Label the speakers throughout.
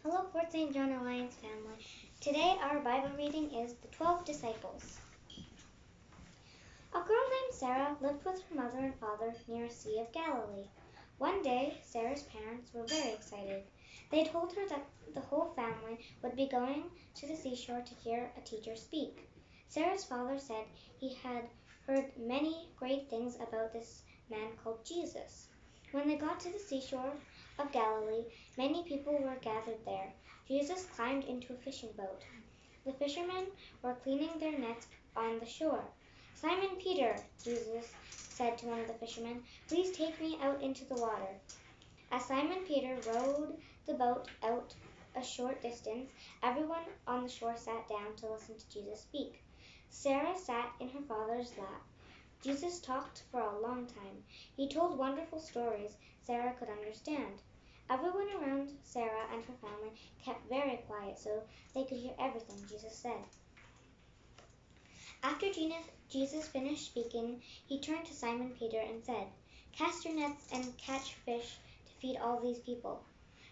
Speaker 1: Hello, Fort St. John Alliance family. Today our Bible reading is the 12 Disciples. A girl named Sarah lived with her mother and father near a Sea of Galilee. One day, Sarah's parents were very excited. They told her that the whole family would be going to the seashore to hear a teacher speak. Sarah's father said he had heard many great things about this man called Jesus. When they got to the seashore of Galilee, many people were gathered there. Jesus climbed into a fishing boat. The fishermen were cleaning their nets on the shore. "Simon Peter," Jesus said to one of the fishermen, "please take me out into the water." As Simon Peter rowed the boat out a short distance, everyone on the shore sat down to listen to Jesus speak. Sarah sat in her father's lap. Jesus talked for a long time. He told wonderful stories Sarah could understand. Everyone around Sarah and her family kept very quiet so they could hear everything Jesus said. After Jesus finished speaking, he turned to Simon Peter and said, "Cast your nets and catch fish to feed all these people."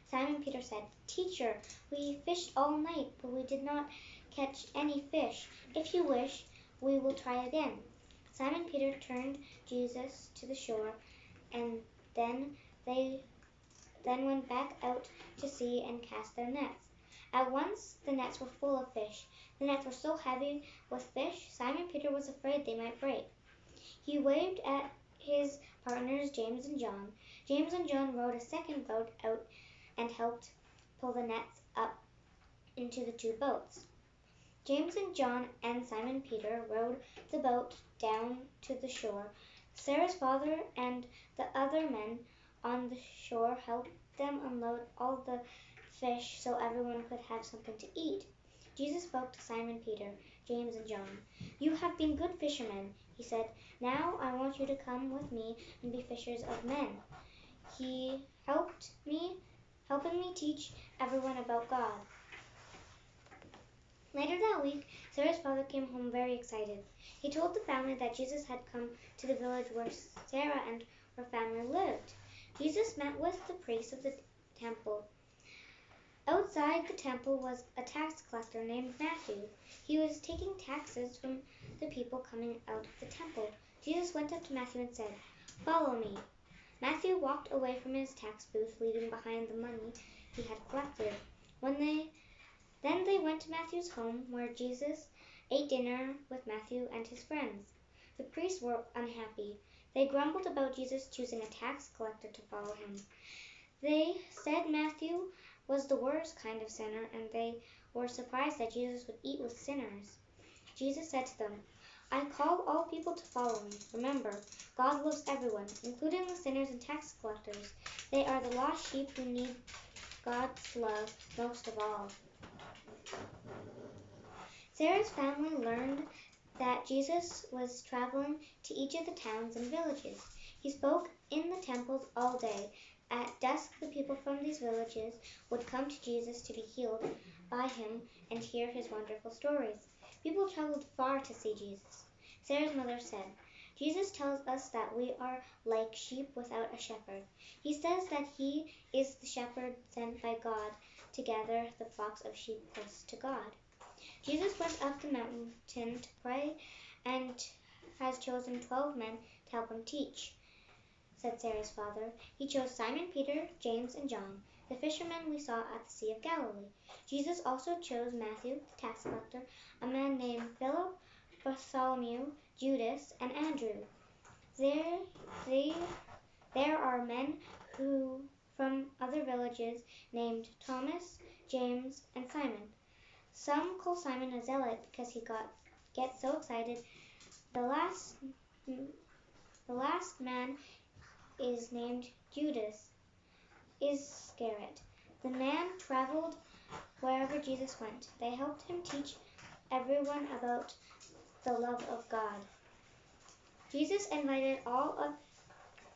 Speaker 1: Simon Peter said, "Teacher, we fished all night, but we did not catch any fish. If you wish, we will try again." Simon Peter turned Jesus to the shore, and they went back out to sea and cast their nets. At once the nets were full of fish. The nets were so heavy with fish, Simon Peter was afraid they might break. He waved at his partners James and John. James and John rowed a second boat out and helped pull the nets up into the two boats. James and John and Simon Peter rowed the boat down to the shore. Sarah's father and the other men on the shore helped them unload all the fish so everyone could have something to eat. Jesus spoke to Simon Peter, James, and John. "You have been good fishermen," he said. "Now I want you to come with me and be fishers of men." He helping me teach everyone about God. Later that week, Sarah's father came home very excited. He told the family that Jesus had come to the village where Sarah and her family lived. Jesus met with the priest of the temple. Outside the temple was a tax collector named Matthew. He was taking taxes from the people coming out of the temple. Jesus went up to Matthew and said, "Follow me." Matthew walked away from his tax booth, leaving behind the money he had collected. Then they went to Matthew's home, where Jesus ate dinner with Matthew and his friends. The priests were unhappy. They grumbled about Jesus choosing a tax collector to follow him. They said Matthew was the worst kind of sinner, and they were surprised that Jesus would eat with sinners. Jesus said to them, "I call all people to follow me. Remember, God loves everyone, including the sinners and tax collectors. They are the lost sheep who need God's love most of all." Sarah's family learned that Jesus was traveling to each of the towns and villages. He spoke in the temples all day. At dusk, the people from these villages would come to Jesus to be healed by him and hear his wonderful stories. People traveled far to see Jesus. Sarah's mother said, "Jesus tells us that we are like sheep without a shepherd. He says that he is the shepherd sent by God to gather the flocks of sheep close to God." Jesus went up the mountain to pray and has chosen 12 men to help him teach, said Sarah's father. He chose Simon Peter, James, and John, the fishermen we saw at the Sea of Galilee. Jesus also chose Matthew, the tax collector, a man named Philip, Bartholomew, Judas, and Andrew. There are men from other villages named Thomas, James, and Simon. Some call Simon a zealot because he gets so excited. The last man is named Judas Iscariot. The man traveled wherever Jesus went. They helped him teach everyone about the love of God. Jesus invited all of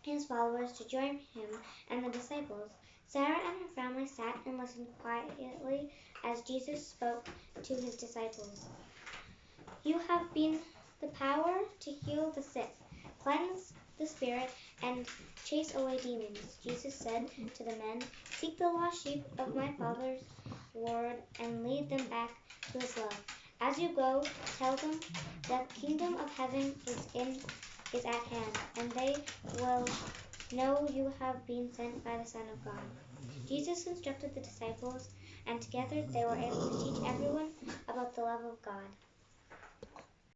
Speaker 1: his followers to join him and the disciples. Sarah and her family sat and listened quietly as Jesus spoke to his disciples. "You have been the power to heal the sick, cleanse the spirit, and chase away demons," Jesus said to the men. "Seek the lost sheep of my Father's word and lead them back to his love. As you go, tell them the kingdom of heaven is at hand, and they will know you have been sent by the Son of God. Jesus instructed the disciples, and together they were able to teach everyone about the love of God.